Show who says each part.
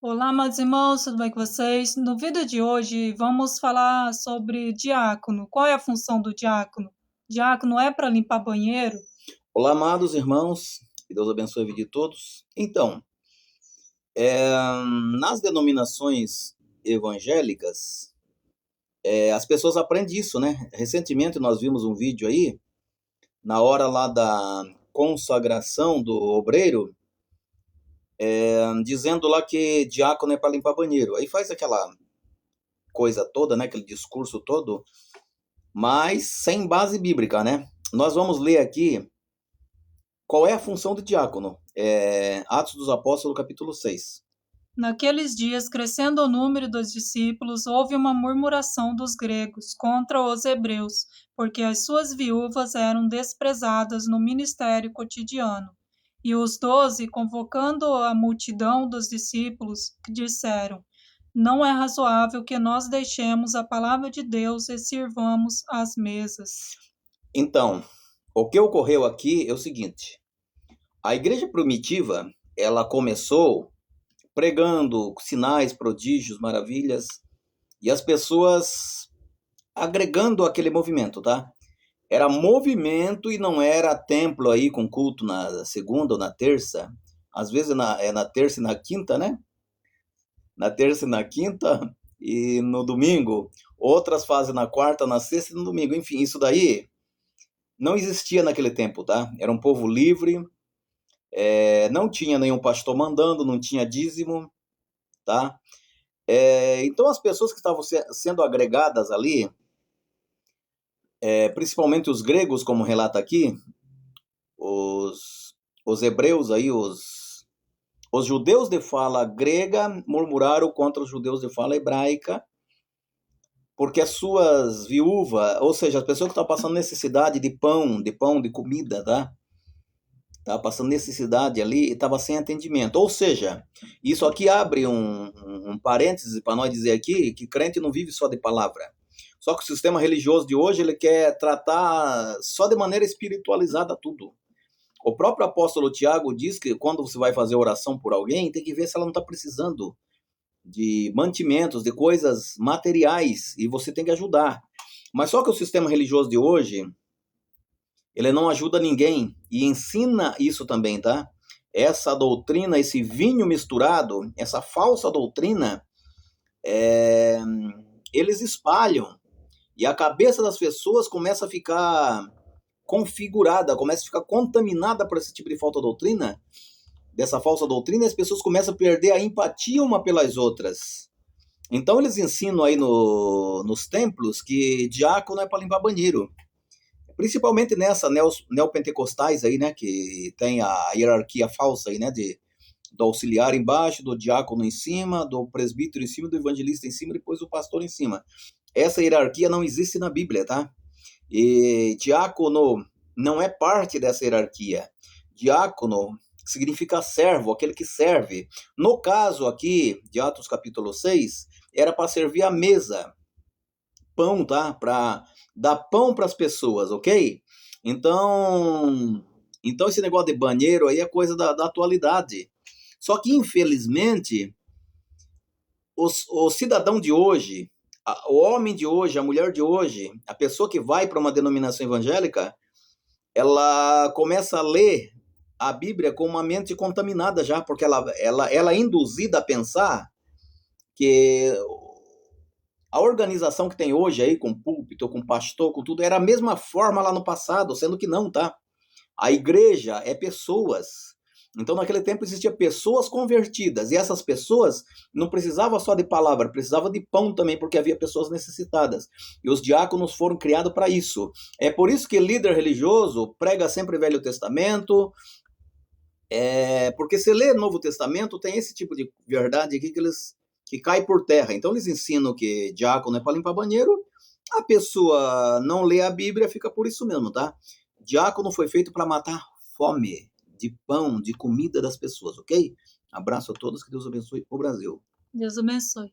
Speaker 1: Olá, amados irmãos, tudo bem com vocês? No vídeo de hoje vamos falar sobre diácono. Qual é a função do diácono? Diácono é para limpar banheiro?
Speaker 2: Olá, amados irmãos, que Deus abençoe a vida de todos. Então, nas denominações evangélicas, as pessoas aprendem isso, né? Recentemente nós vimos um vídeo aí, na hora lá da consagração do obreiro, dizendo lá que diácono é para limpar banheiro. Aí faz aquela coisa toda, né? Aquele discurso todo, mas sem base bíblica, né? Nós vamos ler aqui qual é a função do diácono. Atos dos Apóstolos, capítulo 6.
Speaker 1: Naqueles dias, crescendo o número dos discípulos, houve uma murmuração dos gregos contra os hebreus, porque as suas viúvas eram desprezadas no ministério cotidiano. E os 12, convocando a multidão dos discípulos, disseram: Não é razoável que nós deixemos a palavra de Deus e sirvamos às mesas.
Speaker 2: Então, o que ocorreu aqui é o seguinte: a igreja primitiva, ela começou pregando sinais, prodígios, maravilhas, e as pessoas agregando aquele movimento, tá? Era movimento e não era templo aí com culto na segunda ou na terça. Às vezes na terça e na quinta, né? Na terça e na quinta e no domingo. Outras fazem na quarta, na sexta e no domingo. Enfim, isso daí não existia naquele tempo, tá? Era um povo livre, não tinha nenhum pastor mandando, não tinha dízimo, tá? Então as pessoas que estavam sendo agregadas ali, principalmente os gregos, como relata aqui, os hebreus aí, os judeus de fala grega murmuraram contra os judeus de fala hebraica, porque as suas viúvas, ou seja, as pessoas que estavam passando necessidade de pão, de comida, tá? Estava passando necessidade ali e estava sem atendimento. Ou seja, isso aqui abre um parêntese para nós dizer aqui que crente não vive só de palavra. Só que o sistema religioso de hoje ele quer tratar só de maneira espiritualizada tudo. O próprio apóstolo Tiago diz que quando você vai fazer oração por alguém, tem que ver se ela não está precisando de mantimentos, de coisas materiais, e você tem que ajudar. Mas só que o sistema religioso de hoje, ele não ajuda ninguém e ensina isso também, tá? Essa doutrina, esse vinho misturado, essa falsa doutrina, é, eles espalham e a cabeça das pessoas começa a ficar configurada, começa a ficar contaminada por esse tipo de falsa doutrina, dessa falsa doutrina, e as pessoas começam a perder a empatia uma pelas outras. Então eles ensinam aí nos templos que diácono é para limpar banheiro. Principalmente nessa neopentecostais aí, né, que tem a hierarquia falsa aí, né, do auxiliar embaixo, do diácono em cima, do presbítero em cima, do evangelista em cima, depois do pastor em cima. Essa hierarquia não existe na Bíblia, tá? E diácono não é parte dessa hierarquia. Diácono significa servo, aquele que serve. No caso aqui de Atos capítulo 6, era para servir a mesa, pão, tá? Para dar pão para as pessoas, ok? Então esse negócio de banheiro aí é coisa da atualidade. Só que, infelizmente, o cidadão de hoje, o homem de hoje, a mulher de hoje, a pessoa que vai para uma denominação evangélica, ela começa a ler a Bíblia com uma mente contaminada já, porque ela é induzida a pensar que a organização que tem hoje aí, com púlpito, com pastor, com tudo, era a mesma forma lá no passado, sendo que não, tá? A igreja é pessoas. Então, naquele tempo, existiam pessoas convertidas. E essas pessoas não precisavam só de palavra, precisavam de pão também, porque havia pessoas necessitadas. E os diáconos foram criados para isso. É por isso que líder religioso prega sempre o Velho Testamento, porque se lê Novo Testamento, tem esse tipo de verdade aqui que cai por terra. Então, eles ensinam que diácono é para limpar banheiro, a pessoa não lê a Bíblia, fica por isso mesmo, tá? Diácono foi feito para matar fome de pão, de comida das pessoas, ok? Abraço a todos, que Deus abençoe o Brasil.
Speaker 1: Deus abençoe.